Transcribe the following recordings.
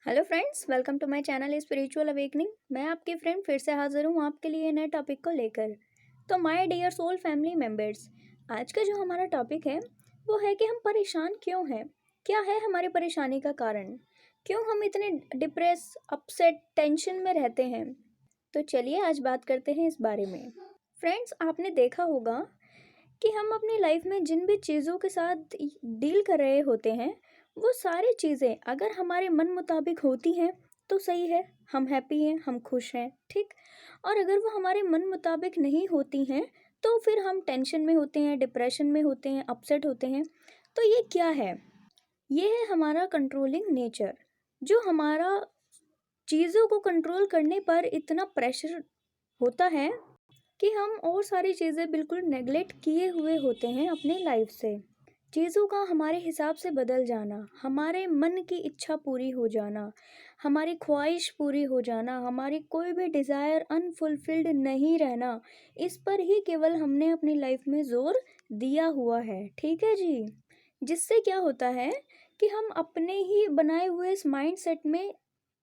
Hello friends, welcome to my channel spiritual awakening. मैं आपकी friend फिर से हाजिर हूँ आपके लिए नए टॉपिक को लेकर। तो my dear soul family members, आज का जो हमारा टॉपिक है वो है कि हम परेशान क्यों हैं। क्या है हमारी परेशानी का कारण, क्यों हम इतने डिप्रेस, अपसेट, टेंशन में रहते हैं। तो चलिए आज बात करते हैं इस बारे में। फ्रेंड्स, आपने देखा होगा कि हम अपनी लाइफ में जिन भी चीज़ों के साथ डील कर रहे होते हैं, वो सारी चीज़ें अगर हमारे मन मुताबिक होती हैं तो सही है, हम हैप्पी हैं, हम खुश हैं, ठीक। और अगर वो हमारे मन मुताबिक नहीं होती हैं तो फिर हम टेंशन में होते हैं, डिप्रेशन में होते हैं, अपसेट होते हैं। तो ये क्या है? ये है हमारा कंट्रोलिंग नेचर, जो हमारा चीज़ों को कंट्रोल करने पर इतना प्रेशर होता है कि हम और सारी चीज़ें बिल्कुल नेगलेक्ट किए हुए होते हैं अपने लाइफ से। चीज़ों का हमारे हिसाब से बदल जाना, हमारे मन की इच्छा पूरी हो जाना, हमारी ख्वाहिश पूरी हो जाना, हमारी कोई भी डिज़ायर अनफुलफिल्ड नहीं रहना, इस पर ही केवल हमने अपनी लाइफ में ज़ोर दिया हुआ है, ठीक है जी। जिससे क्या होता है कि हम अपने ही बनाए हुए इस माइंडसेट में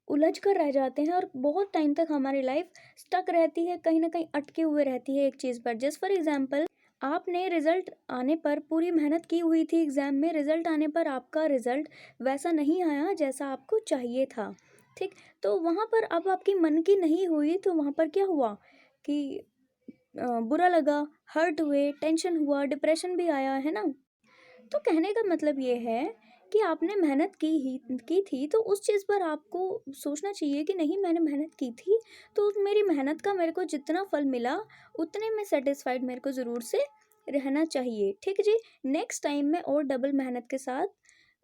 उलझ कर रह जाते हैं और बहुत टाइम तक हमारी लाइफ स्टक रहती है, कहीं ना कहीं अटके हुए रहती है एक चीज़ पर। जस्ट फॉर एग्जाम्पल, आपने रिजल्ट आने पर पूरी मेहनत की हुई थी एग्ज़ाम में, रिजल्ट आने पर आपका रिजल्ट वैसा नहीं आया जैसा आपको चाहिए था, ठीक। तो वहाँ पर अब आपकी मन की नहीं हुई तो वहाँ पर क्या हुआ कि बुरा लगा, हर्ट हुए, टेंशन हुआ, डिप्रेशन भी आया, है ना। तो कहने का मतलब ये है कि आपने मेहनत की थी तो उस चीज़ पर आपको सोचना चाहिए कि नहीं, मैंने मेहनत की थी तो मेरी मेहनत का मेरे को जितना फल मिला उतने में सेटिस्फाइड मेरे को ज़रूर से रहना चाहिए, ठीक जी। नेक्स्ट टाइम मैं और डबल मेहनत के साथ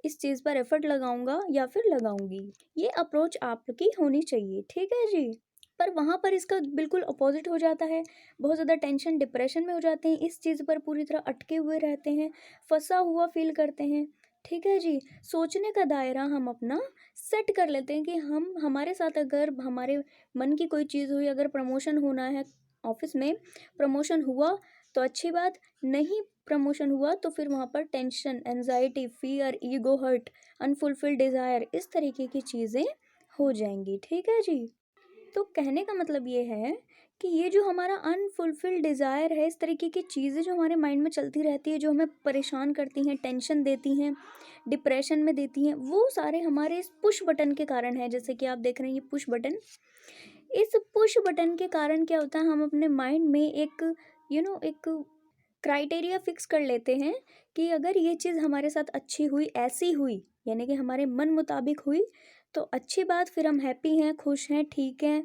इस चीज़ पर एफर्ट लगाऊंगा या फिर लगाऊंगी। ये अप्रोच आपकी होनी चाहिए, ठीक है जी। पर वहाँ पर इसका बिल्कुल अपोजिट हो जाता है। बहुत ज़्यादा टेंशन, डिप्रेशन में हो जाते हैं, इस चीज़ पर पूरी तरह अटके हुए रहते हैं, फंसा हुआ फील करते हैं, ठीक है जी। सोचने का दायरा हम अपना सेट कर लेते हैं कि हम हमारे साथ अगर हमारे मन की कोई चीज़ हुई, अगर प्रमोशन होना है ऑफिस में, प्रमोशन हुआ तो अच्छी बात, नहीं प्रमोशन हुआ तो फिर वहाँ पर tension, anxiety, fear, ego hurt, unfulfilled desire, इस तरीके की चीज़ें हो जाएंगी, ठीक है जी। तो कहने का मतलब ये है कि ये जो हमारा अनफुलफिल्ड डिज़ायर है, इस तरीके की चीज़ें जो हमारे माइंड में चलती रहती है, जो हमें परेशान करती हैं, टेंशन देती हैं, डिप्रेशन में देती हैं, वो सारे हमारे इस पुश बटन के कारण है। जैसे कि आप देख रहे हैं ये पुश बटन, इस पुश बटन के कारण क्या होता है, हम अपने माइंड में एक एक क्राइटेरिया फिक्स कर लेते हैं कि अगर ये चीज़ हमारे साथ अच्छी हुई, ऐसी हुई, यानी कि हमारे मन मुताबिक हुई तो अच्छी बात, फिर हम हैप्पी हैं, खुश हैं, ठीक हैं।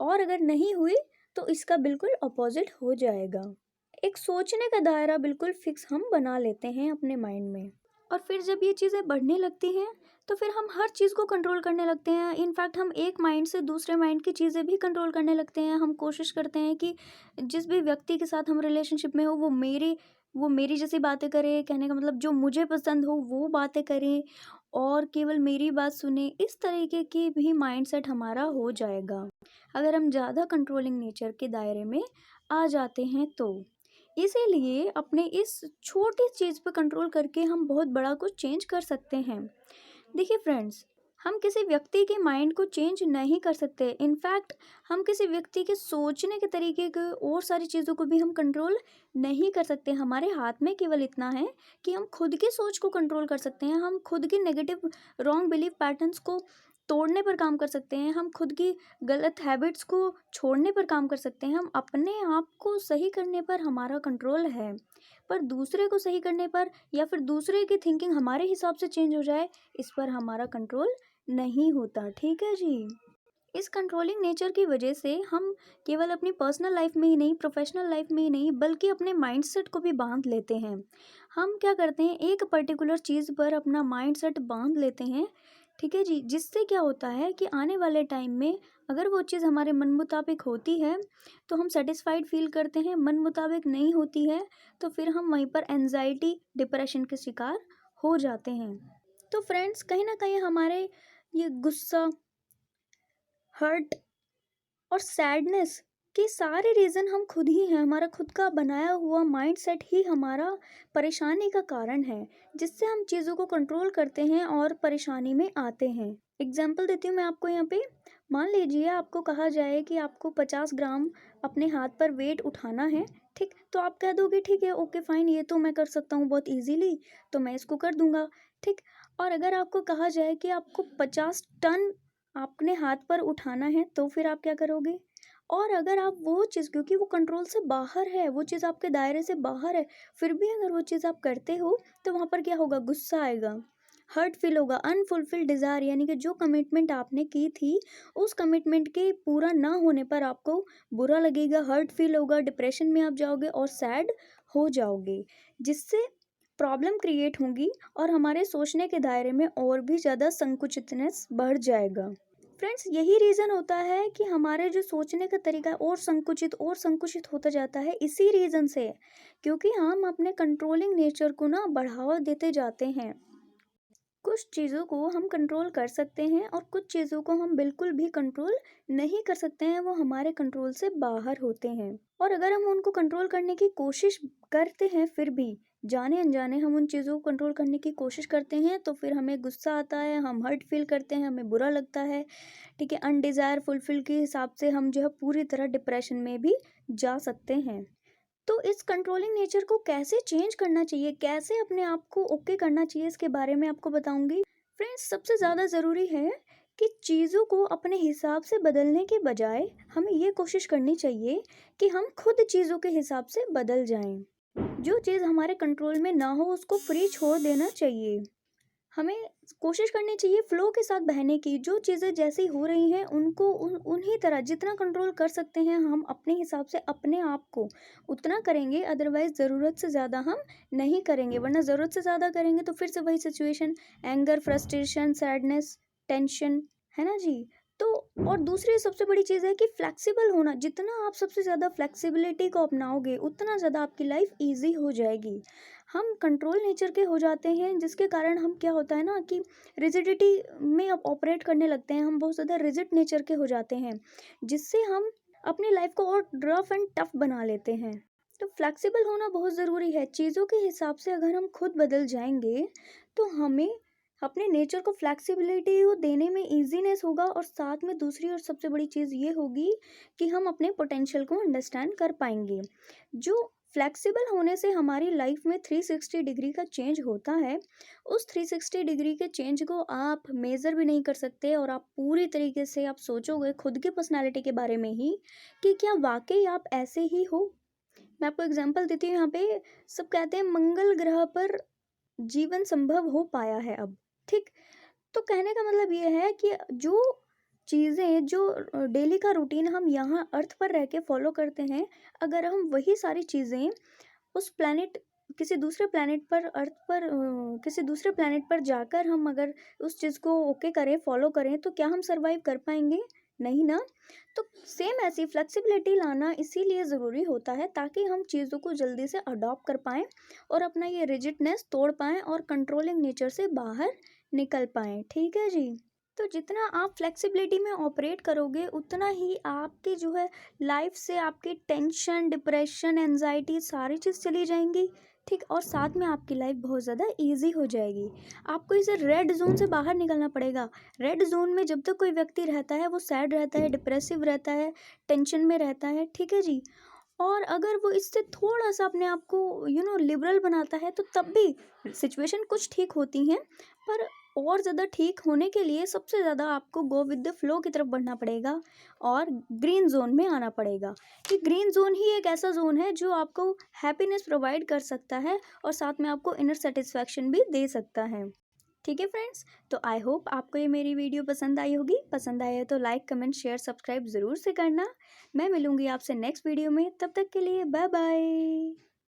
और अगर नहीं हुई तो इसका बिल्कुल अपोजिट हो जाएगा। एक सोचने का दायरा बिल्कुल फिक्स हम बना लेते हैं अपने माइंड में, और फिर जब ये चीज़ें बढ़ने लगती हैं तो फिर हम हर चीज़ को कंट्रोल करने लगते हैं। इनफैक्ट हम एक माइंड से दूसरे माइंड की चीज़ें भी कंट्रोल करने लगते हैं। हम कोशिश करते हैं कि जिस भी व्यक्ति के साथ हम रिलेशनशिप में हो वो मेरी जैसी बातें करे, कहने का मतलब जो मुझे पसंद हो वो बातें करें और केवल मेरी बात सुने। इस तरीके की भी माइंडसेट हमारा हो जाएगा अगर हम ज़्यादा कंट्रोलिंग नेचर के दायरे में आ जाते हैं तो। इसीलिए अपने इस छोटी चीज़ पे कंट्रोल करके हम बहुत बड़ा कुछ चेंज कर सकते हैं। देखिए फ्रेंड्स, हम किसी व्यक्ति के माइंड को चेंज नहीं कर सकते। इनफैक्ट हम किसी व्यक्ति के सोचने के तरीके को और सारी चीज़ों को भी हम कंट्रोल नहीं कर सकते। हमारे हाथ में केवल इतना है कि हम खुद की सोच को कंट्रोल कर सकते हैं, हम खुद की नेगेटिव रॉन्ग बिलीफ पैटर्न्स को तोड़ने पर काम कर सकते हैं, हम खुद की गलत हैबिट्स को छोड़ने पर काम कर सकते हैं। हम अपने आप को सही करने पर हमारा कंट्रोल है, पर दूसरे को सही करने पर या फिर दूसरे की थिंकिंग हमारे हिसाब से चेंज हो जाए, इस पर हमारा कंट्रोल नहीं होता, ठीक है जी। इस कंट्रोलिंग नेचर की वजह से हम केवल अपनी पर्सनल लाइफ में ही नहीं, प्रोफेशनल लाइफ में ही नहीं, बल्कि अपने माइंडसेट को भी बांध लेते हैं। हम क्या करते हैं, एक पर्टिकुलर चीज़ पर अपना माइंडसेट बांध लेते हैं, ठीक है जी। जिससे क्या होता है कि आने वाले टाइम में अगर वो चीज़ हमारे मन मुताबिक होती है तो हम सेटिस्फाइड फील करते हैं, मन मुताबिक नहीं होती है तो फिर हम वहीं पर एनजाइटी, डिप्रेशन के शिकार हो जाते हैं। तो फ्रेंड्स, कहीं ना कहीं हमारे ये गुस्सा, हर्ट और सैडनेस के सारे रीज़न हम खुद ही हैं। हमारा खुद का बनाया हुआ माइंडसेट ही हमारा परेशानी का कारण है, जिससे हम चीज़ों को कंट्रोल करते हैं और परेशानी में आते हैं। एग्जाम्पल देती हूँ मैं आपको यहाँ पे। मान लीजिए आपको कहा जाए कि आपको 50 ग्राम अपने हाथ पर वेट उठाना है, ठीक, तो आप कह दोगे ठीक है, ओके फाइन, ये तो मैं कर सकता हूँ बहुत इजीली, तो मैं इसको कर दूंगा, ठीक। और अगर आपको कहा जाए कि आपको 50 टन अपने हाथ पर उठाना है, तो फिर आप क्या करोगे? और अगर आप वो चीज़, क्योंकि वो कंट्रोल से बाहर है, वो चीज़ आपके दायरे से बाहर है, फिर भी अगर वो चीज़ आप करते हो, तो वहाँ पर क्या होगा? गुस्सा आएगा, हर्ट फील होगा, अनफुलफिल्ड डिज़ायर, यानी कि जो कमिटमेंट आपने की थी, उस कमिटमेंट के पूरा ना होने पर आपको बुरा लगेगा, हर्ट फील होगा, डिप्रेशन में आप जाओगे और सैड हो जाओगे, जिससे प्रॉब्लम क्रिएट होंगी और हमारे सोचने के दायरे में और भी ज़्यादा संकुचितनेस बढ़ जाएगा। फ्रेंड्स, यही रीज़न होता है कि हमारे जो सोचने का तरीका है और संकुचित होता जाता है, इसी रीज़न से, क्योंकि हम अपने कंट्रोलिंग नेचर को ना बढ़ावा देते जाते हैं। कुछ चीज़ों को हम कंट्रोल कर सकते हैं और कुछ चीज़ों को हम बिल्कुल भी कंट्रोल नहीं कर सकते हैं, वो हमारे कंट्रोल से बाहर होते हैं। और अगर हम उनको कंट्रोल करने की कोशिश करते हैं, फिर भी जाने अनजाने हम उन चीज़ों को कंट्रोल करने की कोशिश करते हैं, तो फिर हमें गुस्सा आता है, हम हर्ट फील करते हैं, हमें बुरा लगता है, ठीक है। अनडिज़ायर फुलफिल के हिसाब से हम जो है पूरी तरह डिप्रेशन में भी जा सकते हैं। तो इस कंट्रोलिंग नेचर को कैसे चेंज करना चाहिए, कैसे अपने आप को ओके करना चाहिए, इसके बारे में आपको बताऊंगी। फ्रेंड्स, सबसे ज़्यादा ज़रूरी है कि चीज़ों को अपने हिसाब से बदलने के बजाय हमें ये कोशिश करनी चाहिए कि हम खुद चीज़ों के हिसाब से बदल जाएं। जो चीज़ हमारे कंट्रोल में ना हो, उसको फ्री छोड़ देना चाहिए। हमें कोशिश करनी चाहिए फ्लो के साथ बहने की, जो चीज़ें जैसी हो रही हैं उनको उन्हीं तरह जितना कंट्रोल कर सकते हैं हम अपने हिसाब से अपने आप को उतना करेंगे, अदरवाइज ज़रूरत से ज़्यादा हम नहीं करेंगे, वरना ज़रूरत से ज़्यादा करेंगे तो फिर से वही situation, anger, frustration, sadness, tension, है ना जी। तो और दूसरी सबसे बड़ी चीज़ है कि फ्लेक्सिबल होना, जितना आप सबसे ज़्यादा फ्लेक्सिबिलिटी को अपनाओगे उतना ज़्यादा आपकी लाइफ ईजी हो जाएगी। हम कंट्रोल नेचर के हो जाते हैं, जिसके कारण हम क्या होता है ना कि रिजिडिटी में अब ऑपरेट करने लगते हैं, हम बहुत ज़्यादा रिजिड नेचर के हो जाते हैं, जिससे हम अपनी लाइफ को और रफ एंड टफ बना लेते हैं। तो फ्लेक्सिबल होना बहुत ज़रूरी है, चीज़ों के हिसाब से अगर हम खुद बदल जाएंगे, तो हमें अपने नेचर को फ्लेक्सिबिलिटी को देने में इजीनेस होगा, और साथ में दूसरी और सबसे बड़ी चीज़ ये होगी कि हम अपने पोटेंशियल को अंडरस्टैंड कर पाएंगे। जो फ्लेक्सिबल होने से हमारी लाइफ में 360 डिग्री का चेंज होता है, उस 360 डिग्री के चेंज को आप मेज़र भी नहीं कर सकते, और आप पूरी तरीके से आप सोचोगे खुद की पर्सनालिटी के बारे में ही कि क्या वाकई आप ऐसे ही हो। मैं आपको एग्जांपल देती हूँ यहाँ पे। सब कहते हैं मंगल ग्रह पर जीवन संभव हो पाया है अब, ठीक। तो कहने का मतलब ये है कि जो चीज़ें, जो डेली का रूटीन हम यहाँ अर्थ पर रह के फॉलो करते हैं, अगर हम वही सारी चीज़ें उस प्लैनेट, किसी दूसरे प्लैनेट पर, अर्थ पर, किसी दूसरे प्लैनेट पर जाकर हम अगर उस चीज़ को ओके करें, फॉलो करें, तो क्या हम सरवाइव कर पाएंगे? नहीं ना। तो सेम ऐसी फ्लेक्सिबिलिटी लाना इसीलिए ज़रूरी होता है, ताकि हम चीज़ों को जल्दी से अडॉप्ट कर पाएँ और अपना ये रिजिडनेस तोड़ पाएँ और कंट्रोलिंग नेचर से बाहर निकल पाएँ, ठीक है जी। तो जितना आप फ्लेक्सिबिलिटी में ऑपरेट करोगे, उतना ही आपकी जो है लाइफ से आपकी टेंशन, डिप्रेशन, एंजाइटी सारी चीज़ चली जाएंगी, ठीक। और साथ में आपकी लाइफ बहुत ज़्यादा इजी हो जाएगी। आपको इसे रेड जोन से बाहर निकलना पड़ेगा। रेड जोन में जब तक कोई व्यक्ति रहता है, वो सैड रहता है, डिप्रेसिव रहता है, टेंशन में रहता है, ठीक है जी। और अगर वो इससे थोड़ा सा अपने आप को लिबरल बनाता है, तो तब भी सिचुएशन कुछ ठीक होती हैं, पर और ज़्यादा ठीक होने के लिए सबसे ज़्यादा आपको गो विद द फ्लो की तरफ बढ़ना पड़ेगा और ग्रीन जोन में आना पड़ेगा। कि ग्रीन जोन ही एक ऐसा जोन है जो आपको हैप्पीनेस प्रोवाइड कर सकता है और साथ में आपको इनर सेटिस्फैक्शन भी दे सकता है, ठीक है फ्रेंड्स। तो आई होप आपको ये मेरी वीडियो पसंद आई होगी। पसंद आया तो लाइक, कमेंट, शेयर, सब्सक्राइब ज़रूर से करना। मैं मिलूंगी आपसे नेक्स्ट वीडियो में, तब तक के लिए बाय बाय।